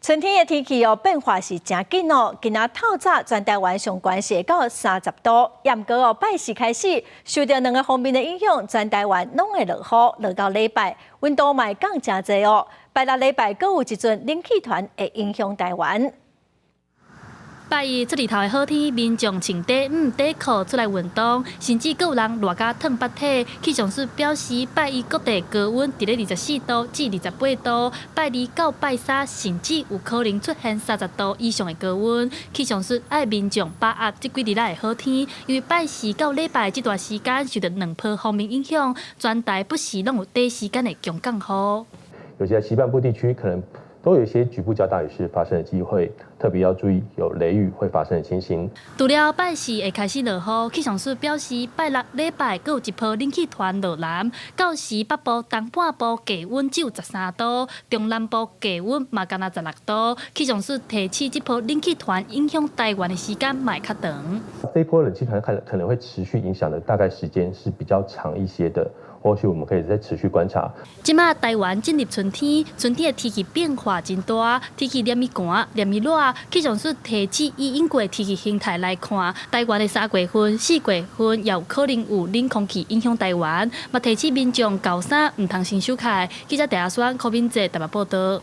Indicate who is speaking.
Speaker 1: 春天的天气变化是真紧哦。今仔透早全台湾上关是到30度，也毋过拜四开始受到两个方面的影响，全台湾拢会落雨，落到礼拜温度嘛降真济哦。拜六礼拜阁有一阵冷气团会影响台湾。
Speaker 2: 拜一出日头的好天，民众穿短裤、短裤出来运动，甚至阁有人热甲烫八体。气象署表示，拜一各地高温伫咧24度至28度，拜二到拜三甚至有可能出现30度以上的高温。气象署爱民众把握这几日来的好天，因为拜四到礼拜这段时间受到两波方面影响，全台不时拢有短时间的强降雨。
Speaker 3: 有些西半部地区可能都有一些局部较大雨势发生的机会，特别要注意有雷雨会发生的情形。
Speaker 2: 除了拜四会开始落雨，气象署表示，拜六礼拜阁有一波冷气团落南，到时北部东半部低温只有13度，中南部低温嘛干那16度。气象署提醒，这波冷气团影响台湾的时间会较长。
Speaker 3: 这一波冷气团可能会持续影响的大概时间是比较长一些的。或许我们可以再持续观察。
Speaker 2: 即马台湾进入春天，春天的天气变化真大，天气黏伊寒、黏伊热。气象署提醒，以英国天气形态来看，台湾的3月份、4月份也有可能有冷空气影响台湾，嘛提醒民众高衫唔通先收起。记者戴亚双、柯敏哲台北报道。